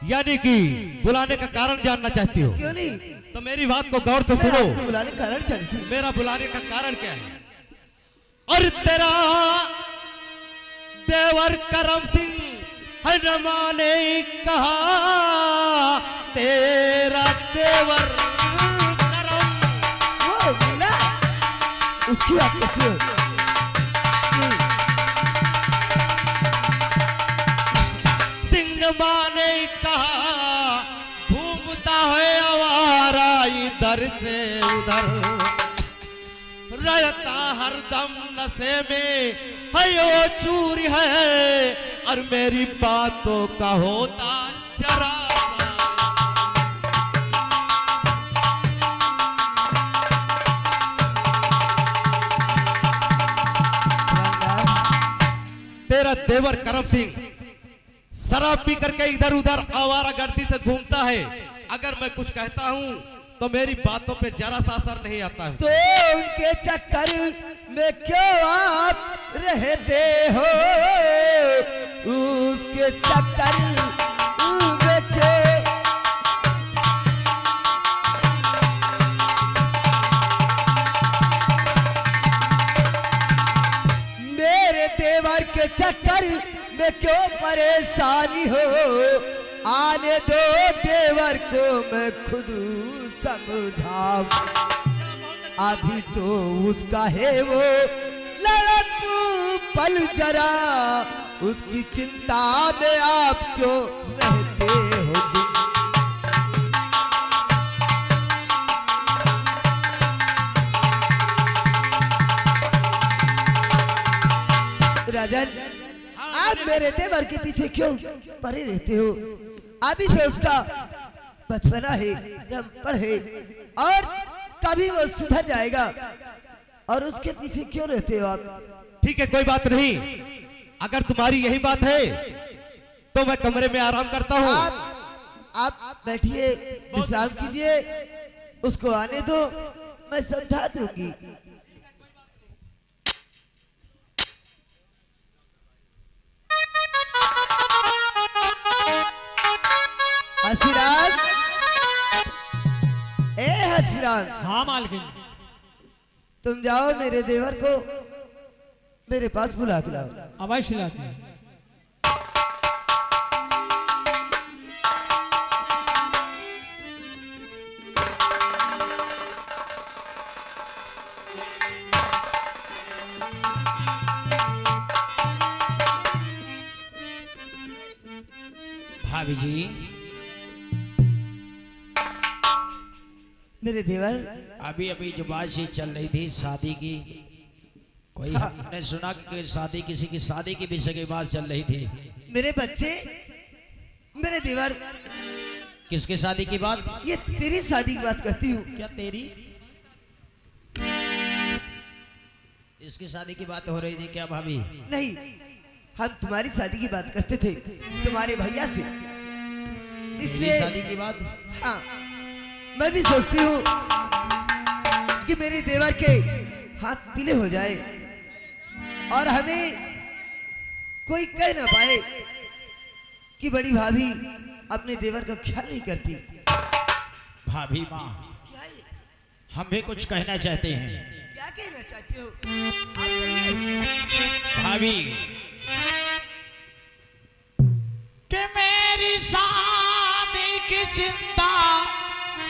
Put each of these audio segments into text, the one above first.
यानी कि बुलाने का कारण जानना चाहती हो? क्यों नहीं? तो मेरी बात को गौर से सुनो। बुलाने का कारण जानती हूं। मेरा बुलाने का कारण क्या है? और तेरा देवर करम सिंह हनुमा ने कहा, तेरा देवर करम उसकी बात करती हो? ने कहा, घूमता है आवारा इधर से उधर, रहता हरदम नशे में है वो चूरी है, और मेरी बातों का होता जरा तेरा देवर करम सिंह शराब पी करके इधर उधर आवारागर्दी से घूमता है। अगर मैं कुछ कहता हूँ तो मेरी बातों पे जरा सा असर नहीं आता है। तो उनके चक्कर में क्यों आप रहते हो? उसके चक्कर में क्यों? मेरे देवर के चक्कर में क्यों परेशानी हो? आने दो देवर को मैं खुद समझाऊं। अभी तो उसका है वो लड़कू पल, जरा उसकी चिंता में आप क्यों रहते हो? राजन, आप मेरे देवर के पीछे क्यों पड़े रहते हो? अभी से उसका बचपना है, पढ़ है, और कभी वो सुधर जाएगा, और उसके पीछे क्यों रहते हो आप? ठीक है, कोई बात नहीं। अगर तुम्हारी यही बात है तो मैं कमरे में आराम करता हूँ। आप बैठिए, विश्राम कीजिए, उसको आने दो, मैं समझा दूंगी। हसीराज, ए हसीराज। हाँ मालकिन। तुम जाओ मेरे देवर को मेरे पास बुला के लाओ। अवश्य लाते हैं। भाभी जी, मेरे देवर, अभी अभी जो बातचीत चल रही थी शादी की, कोई हमने सुना कि शादी, किसी की शादी की विषय की बात चल रही थी। मेरे बच्चे, मेरे देवर, किसके शादी की बात? ये तेरी शादी की बात करती हूँ। क्या तेरी? इसकी शादी की बात हो रही थी क्या भाभी? नहीं, हम तुम्हारी शादी की बात करते थे तुम्हारे भैया से, इसलिए शादी की बात। हाँ, मैं भी सोचती हूँ कि मेरे देवर के हाथ पीले हो जाए और हमें कोई कह ना पाए कि बड़ी भाभी अपने देवर का ख्याल नहीं करती। भाभी माँ, हम भी कुछ कहना चाहते हैं। क्या कहना चाहते हो आप? कहिए। भाभी, कि मेरी शादी की चिंता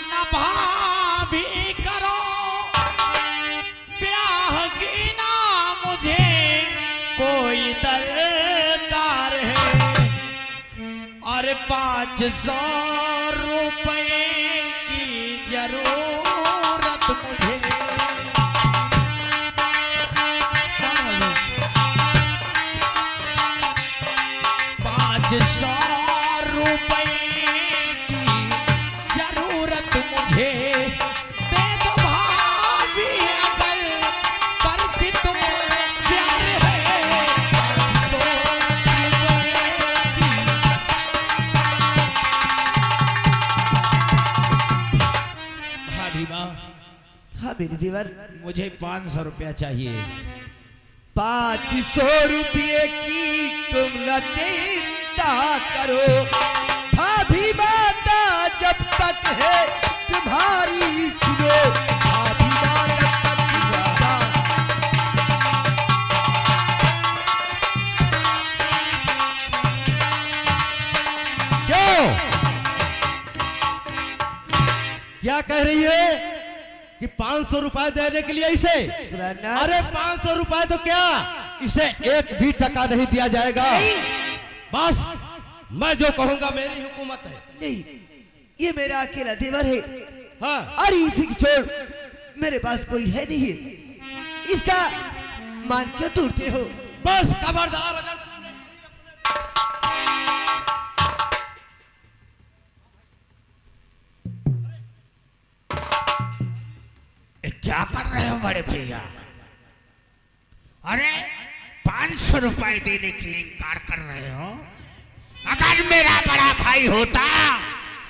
न भाभी करो, ब्याह की 500 रुपए की जरूरत मुझे। 500 रुपए की जरूरत मुझे, दे दो भाभी अगर करती तुम प्यार है। 500 भाभी माँ, हाँ मेरी देवर, मुझे 500 रुपया चाहिए। 500 रुपये की तुम न चिंता करो, भाभी माता जब तक है तुम्हारी सुनो, भाभी माँ जब तक तुम्हारा। क्यों? क्या कह रही है कि 500 रुपए देने के लिए इसे? पुराना अरे 500 रुपए तो क्या, इसे एक भी टका नहीं दिया जाएगा। बस मैं जो कहूंगा मेरी हुकूमत है। नहीं, ये मेरा अकेला देवर है हाँ, और इसी की छोड़ मेरे पास कोई है नहीं है, इसका मान क्यों टूटते हो? बस खबरदार, अगर तुमने क्या कर रहे हो बड़े भैया? अरे 500 रुपए देने के लिए इनकार कर रहे हो? अगर मेरा बड़ा भाई होता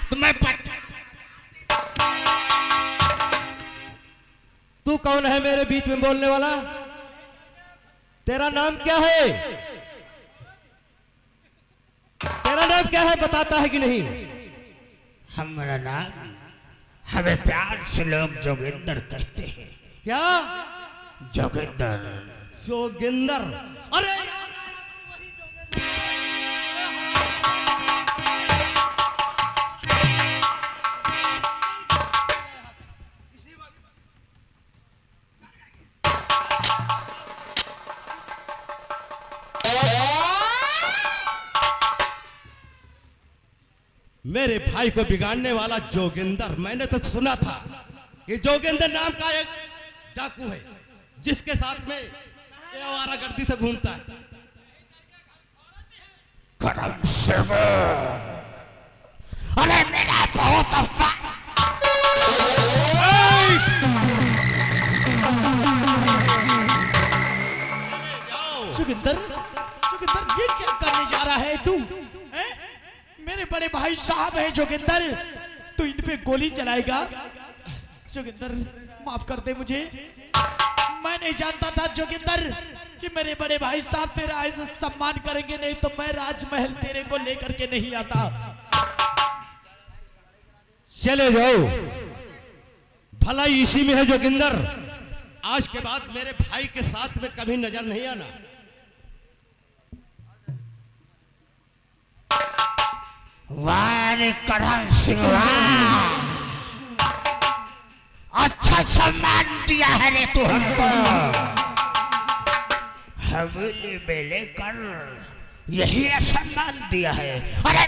तो मैं तू कौन है मेरे बीच में बोलने वाला? तेरा नाम क्या है? तेरा नाम क्या है, बताता है कि नहीं? हमारा नाम, हमें प्यार से लोग जोगिंदर कहते हैं। क्या? जोगिंदर। जोगिंदर? अरे यार, मेरे भाई को बिगाड़ने वाला जोगिंदर, मैंने तो सुना था कि जोगिंदर नाम का एक डाकू है जिसके साथ में ये आवारागर्दी से घूमता है। करम सिंह, अरे मेरा बहुत अपमान। जोगिंदर, जोगिंदर ये क्या करने जा रहा है तू? हैं? मेरे बड़े भाई साहब हैं जोगिंदर, तू इन पे गोली चलाएगा? जोगिंदर माफ कर दे मुझे, मैं नहीं जानता था जोगिंदर कि मेरे बड़े भाई साहब तेरा ऐसा सम्मान करेंगे, नहीं तो मैं राजमहल तेरे को लेकर के नहीं आता। चले जाओ, भलाई इसी में है जोगिंदर। आज के बाद मेरे भाई के साथ में कभी नजर नहीं आना। वाह करम सिंह, अच्छा सम्मान दिया है रे तू हमको। हवेली में लेकर यही सम्मान दिया है। अरे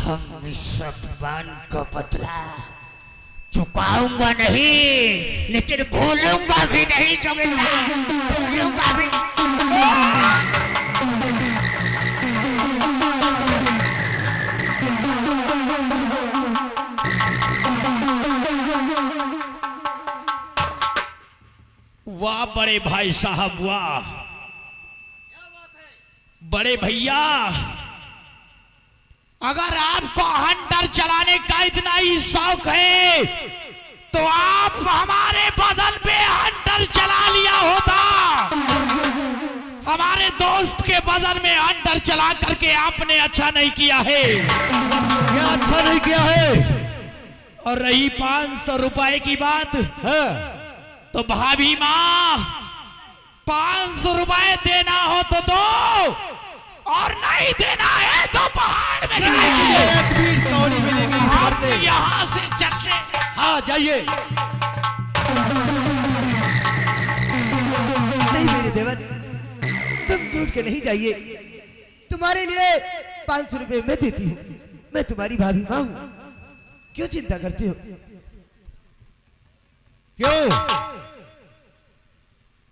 हम इस अपमान को बदला चुकाऊंगा नहीं, लेकिन भूलूंगा भी नहीं जोगिंदर, भूलूंगा भी। वाह बड़े भाई साहब, वाह बड़े भैया, अगर आपको हंटर चलाने का इतना ही शौक है तो आप हमारे बदल पे हंटर चला लिया होता। हमारे दोस्त के बदल में हंटर चला करके आपने अच्छा नहीं किया है। क्या अच्छा नहीं किया है? और रही 500 रुपए की बात, हाँ? तो भाभी माँ 500 रुपए देना हो तो दो, और नहीं देना है तो पहाड़ में जाएंगे। एक भी कौड़ी मिलेगी आप इस यहाँ से चलने। हाँ जाइए। देवर, तुम लूट के नहीं जाइए। तुम्हारे लिए 500 रुपए मैं देती हूँ। मैं तुम्हारी भाभी माँ हूँ, क्यों चिंता करते हो? क्यों?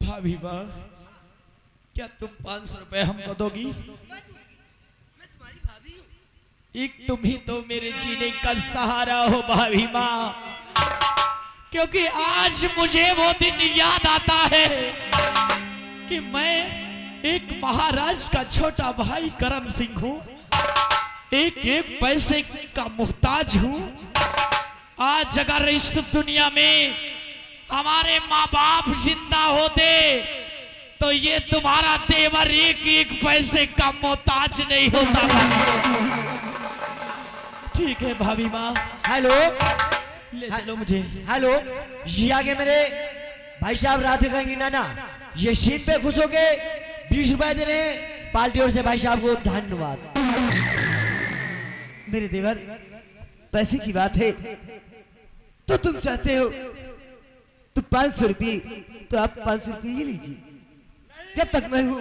भाभी माँ, क्या तुम 500 रुपए हमको दोगी? मैं तुम्हारी भाभी हूँ। एक तुम ही तो मेरे जीने का सहारा हो भाभी माँ, क्योंकि आज मुझे वो दिन याद आता है कि मैं एक महाराज का छोटा भाई करम सिंह हूँ, एक एक पैसे का मुहताज हूँ। आज अगर इस दुनिया में हमारे माँ बाप जिंदा होते तो ये तुम्हारा देवर एक एक पैसे का मोहताज नहीं होता था। ठीक है भाभी माँ, हेलो, ले चलो मुझे। हेलो, ये आगे मेरे भाई साहब राधे कहेंगे नाना, ये सीट पे खुश हो के 20 रुपए दे रहे हैं पार्टी ओर से। भाई साहब को धन्यवाद। मेरे देवर, पैसे की बात है तो तुम चाहते हो तो 500 रुपये, तो आप 500 रुपये ही लीजिए, जब तक मैं हूं।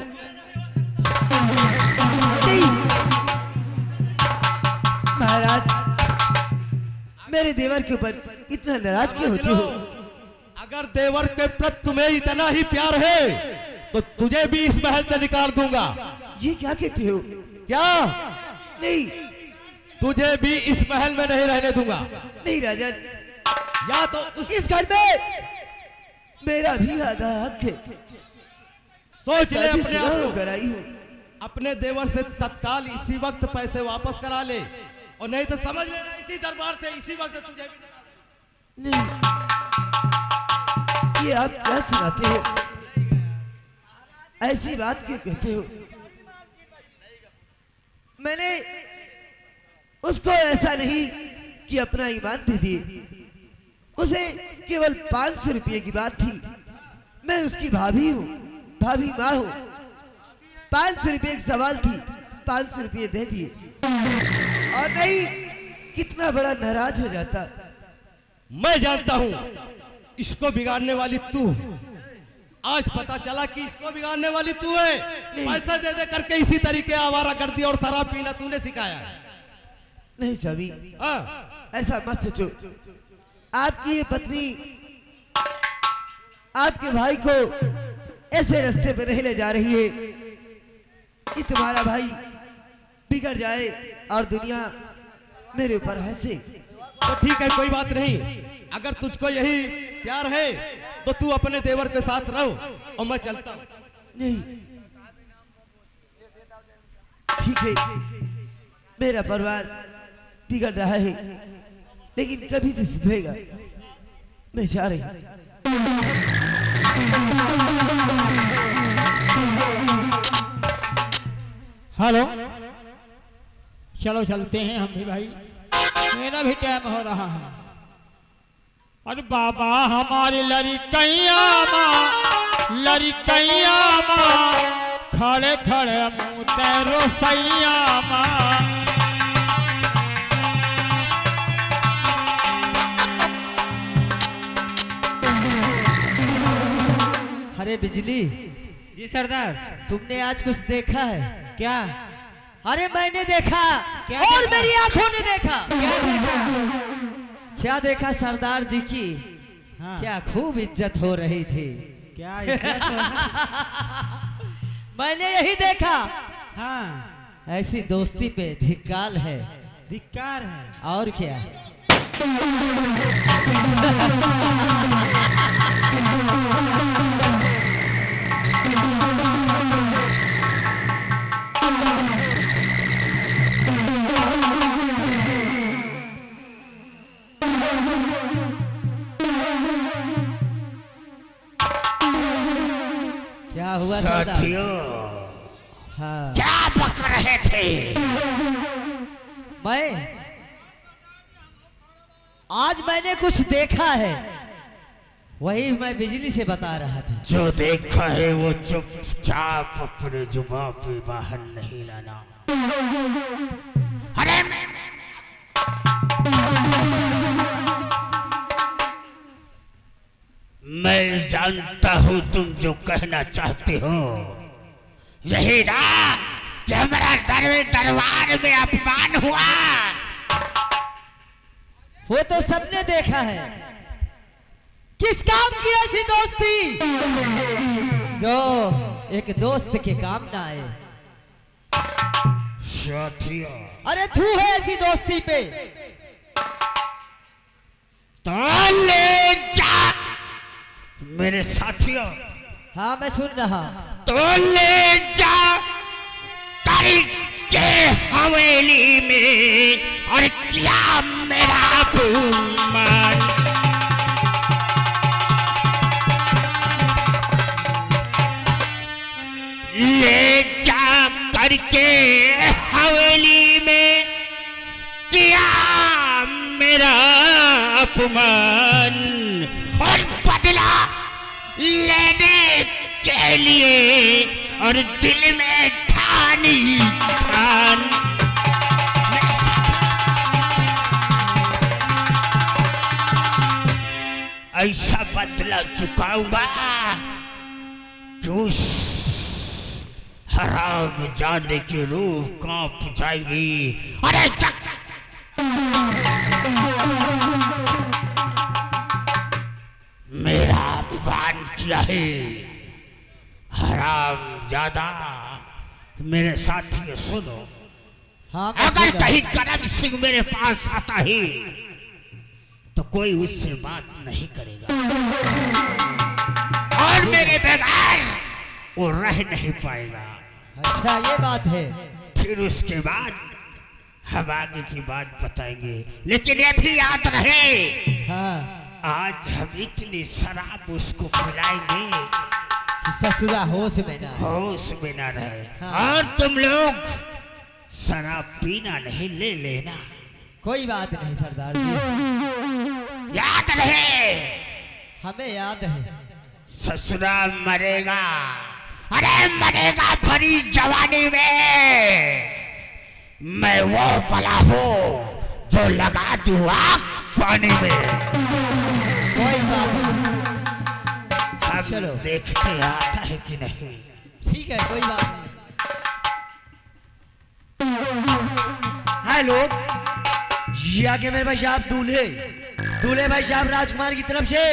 नहीं महाराज, मेरे देवर के ऊपर इतना नाराज क्यों होते हो? अगर देवर के प्रति तुम्हें इतना ही प्यार है तो तुझे भी इस महल से निकाल दूंगा। ये क्या कहते हो? क्या? नहीं तुझे भी इस महल में नहीं रहने दूंगा। नहीं राजन, या तो इस घर में मेरा भी आधा हक है। सोच ले शादी अपने शुदा आप को। होकर आई हूँ। अपने देवर से तत्काल इसी वक्त पैसे वापस करा ले, और नहीं तो समझ लेना इसी दरबार से इसी वक्त तुझे भी निकाल। नहीं, ये आप क्या सुनाते हो? ऐसी बात क्यों कहते हो? मैंने उसको ऐसा नहीं कि अपना ईमान दे दिए, उसे केवल 500 रुपये की बात थी। मैं उसकी भाभी हूँ, भाभी माँ हूँ। 500 रुपये की सवाल थी, 500 रुपये दे दिए, और नहीं कितना बड़ा नाराज हो जाता। मैं जानता हूं इसको बिगाड़ने वाली तू। आज पता चला कि इसको बिगाड़ने वाली तू है। पैसा दे दे करके इसी तरीके आवारागर्दी और शराब पीना तूने सिखाया है। नहीं स्वामी, हाँ, ऐसा मत सोचो। आपकी ये पत्नी आपके भाई को ऐसे रास्ते पे नहीं ले जा रही है कि तुम्हारा भाई बिगड़ जाए और दुनिया मेरे ऊपर हंसे। तो ठीक है, कोई बात नहीं। अगर तुझको यही प्यार है तो तू अपने देवर के साथ रहो और मैं चलता हूं। नहीं ठीक है, मेरा परिवार बिगड़ रहा है, लेकिन कभी तो सुधरेगा। मैं जा रही हूं। हेलो, चलो चलते हैं हम भी भाई, मेरा भी टाइम हो रहा है। अरे बाबा हमारी लड़कैया माँ, लड़कैया माँ, खड़े खड़े मुँह तेरो सैया माँ। अरे बिजली जी सरदार, तुमने आज कुछ देखा है क्या? अरे मैंने देखा क्या और देखा? मेरी आंखों ने देखा। क्या देखा? क्या देखा सरदार जी की? हाँ। क्या खूब इज्जत हो रही थी। क्या इज्जत है? मैंने यही देखा। हाँ, ऐसी दोस्ती पे धिक्कार है। धिक्कार है। और क्या? क्या हुआ सरदार? साथियों, हाँ, क्या बक रहे थे? मैं आज मैंने कुछ देखा है, वही मैं बिजली से बता रहा था। जो देखा है वो चुपचाप अपने जुबान पे बाहर नहीं लाना। अरे मैं जानता हूँ तुम जो कहना चाहते हो, यही ना कि हमारा दरबार में अपमान हुआ। वो तो सबने देखा है। किस काम की ऐसी दोस्ती जो एक दोस्त के काम ना आए। साथियों, अरे थू है ऐसी दोस्ती पे। तो ले जा मेरे साथियों, हाँ मैं सुन रहा। तो ले जा करके हवेली में और क्या मेरा अपमान। ले जा करके हवेली में किया मेरा अपमान, और बदला लेने के लिए और दिल में ठानी ठान। ऐसा बदला चुकाऊंगा कि उस हराम जाने की रूह कांप जाएगी। अरे चक मेरा अपमान किया है हराम ज्यादा। मेरे साथी सुनो, हाँ मैं अगर सुन रहा। कहीं करम सिंह मेरे पास आता है तो कोई उससे बात नहीं करेगा, और मेरे बगैर वो रह नहीं पाएगा। अच्छा ये बात है। फिर उसके बाद हम आगे की बात बताएंगे, लेकिन ये भी याद रहे, हाँ आज हम इतनी शराब उसको पिलाएंगे कि ससुरा होश में ना हो। होश में ना रहे। हाँ। और तुम लोग शराब पीना नहीं, ले लेना। कोई बात नहीं सरदार जी, याद रहे, हमें याद है। ससुरा मरेगा, अरे मरेगा भरी जवानी में। मैं वो भला हूँ जो लगा दूँ आग पानी में। कोई बात नहीं। हम चलो। देखते आता है कि नहीं। ठीक है कोई बात नहीं। हेलो, ये आगे मेरे भाई साहब दूल्हे भाई साहब राजकुमार की तरफ से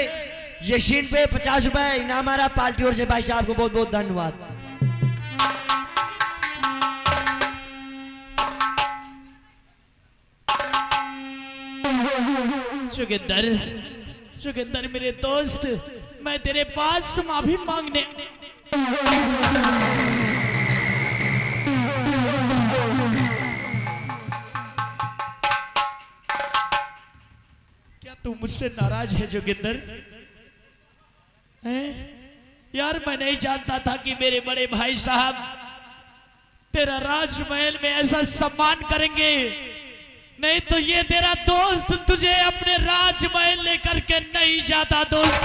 ये शीन पे 50 रुपए इनाम आ रहा पार्टी ओर से। भाई साहब को बहुत बहुत धन्यवाद। जोगिंदर मेरे दोस्त, मैं तेरे पास माफी मांगने क्या तू मुझसे नाराज है जोगिंदर? हैं? यार मैं नहीं जानता था कि मेरे बड़े भाई साहब तेरा राजमहल में ऐसा सम्मान करेंगे। नहीं तो ये तेरा दोस्त तुझे अपने राजमहल लेकर के नहीं जाता दोस्त।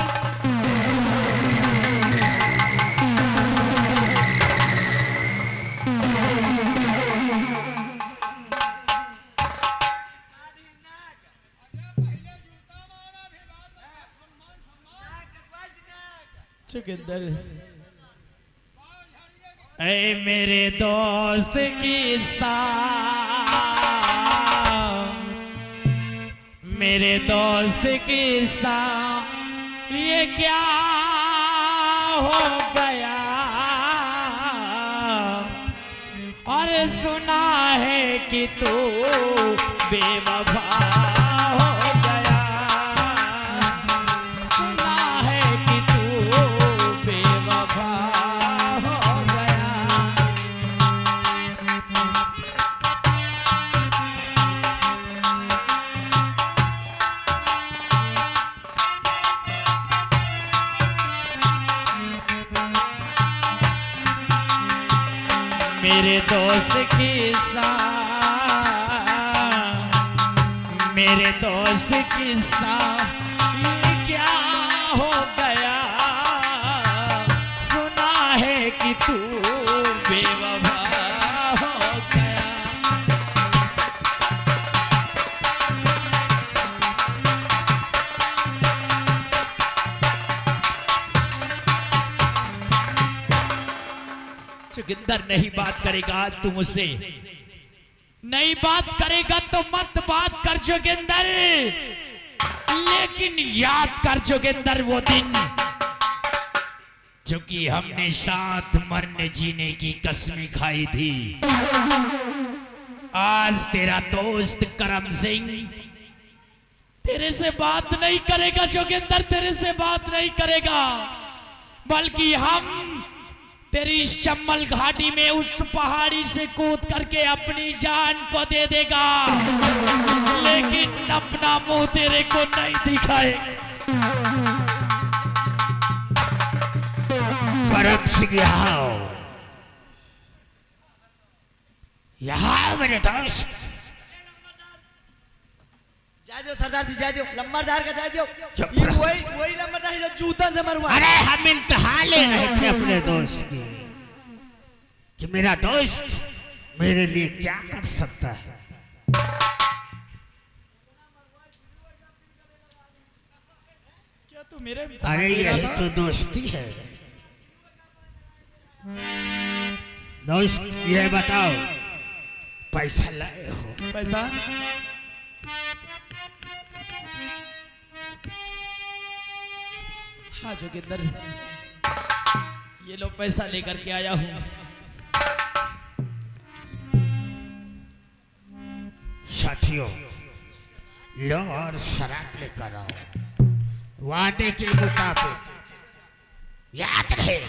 जोगिंदर, ऐ मेरे दोस्त की साथ, मेरे दोस्त की साथ ये क्या हो गया? और सुना है कि तू बेवफा हो गया, सुना है कि तू बेवफा हो गया। मेरे दोस्त के साथ, मेरे दोस्त के साथ ये क्या हो गया? सुना है कि तू बेवफा हो गया। जोगिंदर नहीं बात करेगा तू मुझसे, नहीं बात करेगा तो मत बात कर जोगिंदर, लेकिन याद कर जोगिंदर वो दिन जो कि हमने साथ मरने जीने की कसमें खाई थी। आज तेरा दोस्त करम सिंह तेरे से बात नहीं करेगा जोगिंदर, तेरे से बात नहीं करेगा, बल्कि हम तेरी इस चम्बल घाटी में उस पहाड़ी से कूद करके अपनी जान को दे देगा, लेकिन अपना मुंह तेरे को नहीं दिखाए। करम सिंह यहाँ मेरे दोस्त। जाए दो सरदार जी, जाए दो, लंबरदार का जाए दो। चुप ये रहो। वही लंबरदार है जो जूता से मरवा। अरे हम इंतहा ले रहे थे अपने दोस्त की कि मेरा दोस्त मेरे लिए क्या कर सकता है। क्या तू मेरे अरे यही तो दोस्ती है। दोस्त ये बताओ, पैसा लाए हो? पैसा? हाँ जोगिंदर, ये लो पैसा लेकर के आया हूँ। साथियों, लो और शराब लेकर आओ, वादे के मुताबिक। याद रहे।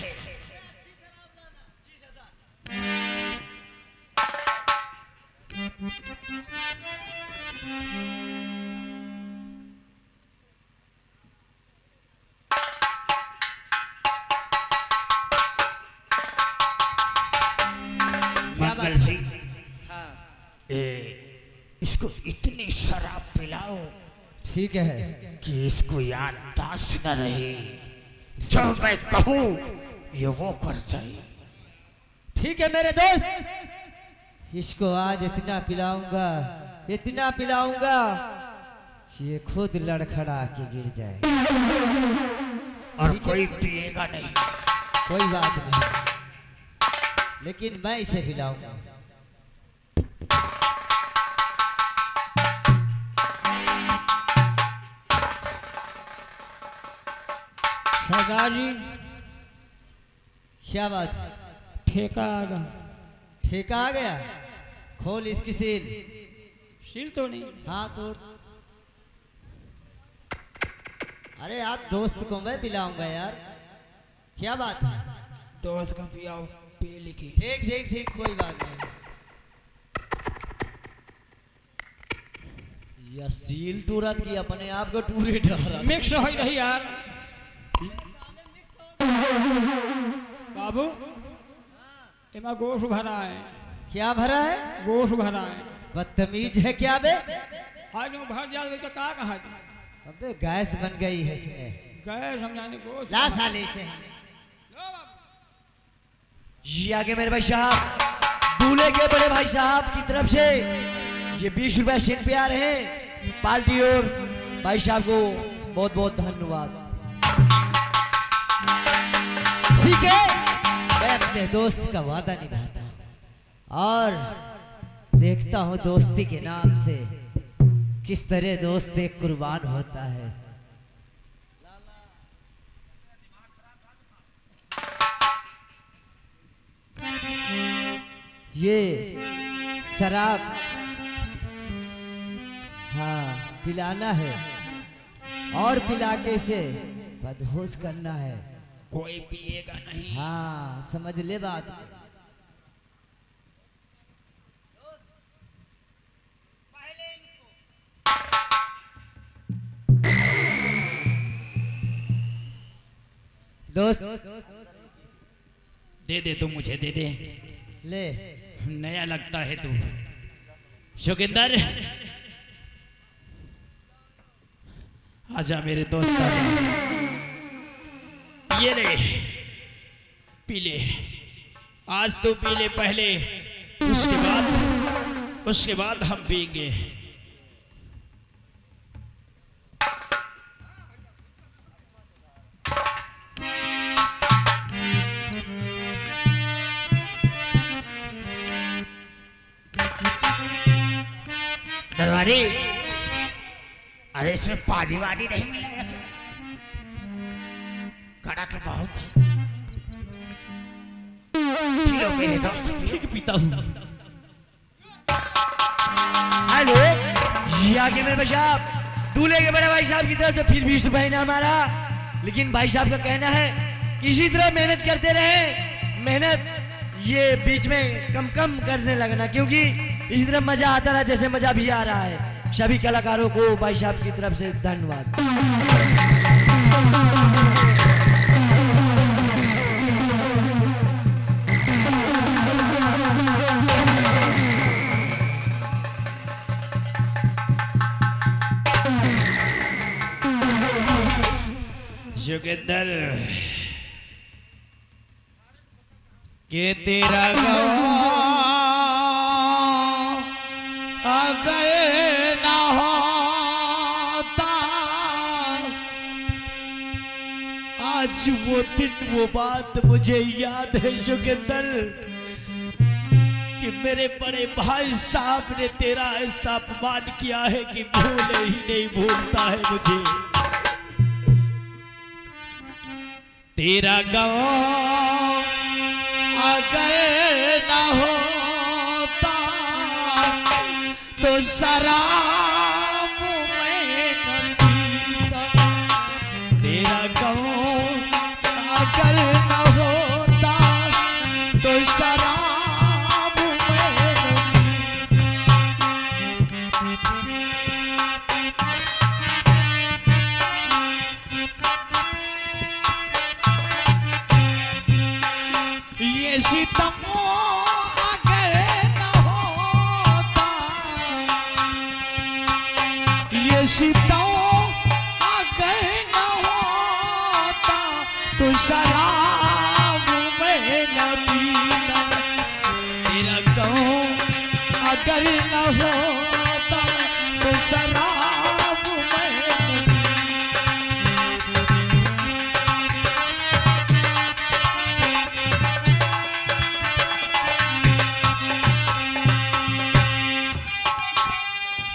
मंगल सिंह, इसको इतनी शराब पिलाओ ठीक है। कि इसको याददाश्त न रहे, जो मैं कहूँ ये वो कर जाए। ठीक है मेरे दोस्त, इसको आज इतना पिलाऊंगा, इतना पिलाऊंगा कि ये खुद लड़खड़ा के गिर जाए। और कोई पिएगा नहीं। कोई बात नहीं, लेकिन मैं इसे पिलाऊंगा। सरदार जी, क्या बात? ठेका आ गया। ठेका आ गया? खोल इसकी सील। सील तो नहीं। हाँ तो अरे यार, दोस्त को मैं पिलाऊंगा यार, क्या बात है? दोस्त का पियाओ, पे लिखी। ठीक ठीक ठीक, कोई बात नहीं। या सील तुरंत की अपने आप को टूरे डरा। मिक्स हो रही यार। बाबू, इमा गोश भरा है। क्या भरा है? गोश भरा है। बदतमीज है क्या बे? आज वो भर जाए तो का कहा जी? अबे गैस बन गई है इसमें। गए समझाने गोश। ला साले से। ये आगे मेरे भाई साहब, दूल्हे के बड़े भाई साहब की तरफ से ये 20 रुपए सिन पे आ रहे हैं। पार्टी और भाई साहब को बहुत बहुत धन्यवाद। ठीक है, मैं अपने दोस्त का वादा निभाता हूँ और देखता हूँ दोस्ती के नाम से किस तरह दोस्त से कुर्बान होता है। ये शराब हाँ पिलाना है और पिला के इसे बदहोश करना है। कोई पिएगा नहीं। हाँ समझ ले बात। दोस्त दे दे, तू मुझे दे दे। ले। नया लगता है तू। जोगिंदर, आजा मेरे दोस्त, आजा। ये ले, पी ले। आज तो पी ले पहले, उसके बाद हम पिएंगे। अरे अरे इसमें पानी वानी नहीं मिलेगा क्या? कड़क बहुत है। पियो मेरे दोस्त, पियो। ठीक पीता हूँ। हेलो, ये आगे मेरे भाई साहब, दूल्हे के बड़े भाई साहब की तरफ से फिर 20 रुपए इनाम हमारा। लेकिन भाई साहब का कहना है कि इसी तरह मेहनत करते रहे, मेहनत ये बीच में कम कम करने लगना, क्योंकि इसी तरह मजा आता रहा जैसे मजा भी आ रहा है। सभी कलाकारों को भाई साहब की तरफ से धन्यवाद। जोगिंदर के तेरा गवाह गए ना होता, आज वो दिन वो बात मुझे याद है जोगिंदर, कि मेरे बड़े भाई साहब ने तेरा ऐसा अपमान किया है कि भूले ही नहीं भूलता है मुझे। तेरा गाँव अगर न होता तो शराब में न पीता। तेरा गाँव अगर न होता तो शराब में न ये सितम अगर न होता, ये सितम अगर न होता तो शराब में न पीता। तेरा गाँव अगर न होता तो शराब में न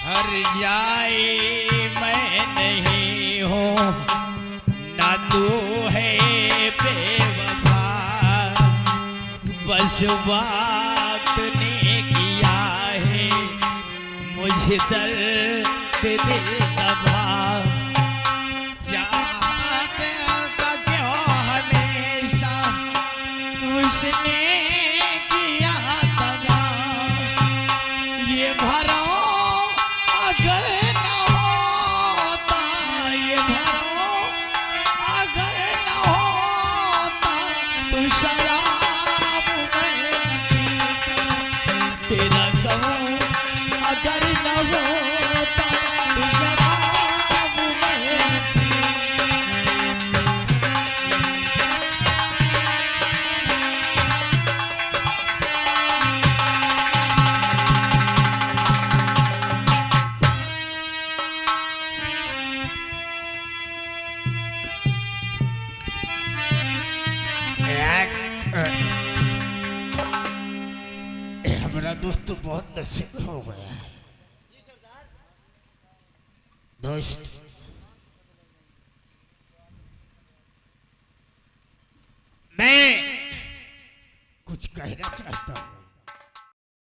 हर जाए मैं नहीं हूँ ना तू है बेवफा, बस बात ने किया है मुझे दर्द दिल दबा। चाहत का क्यों हमेशा उसने किया दगा, ये भरा अगर न होता, ये भरो अगर न होता तो शराब में न पीता। तेरा गाँव अगर न होता तो शराब में न हमारा दोस्त बहुत नशे में हो गया है दोस्त। मैं कुछ कहना चाहता हूँ।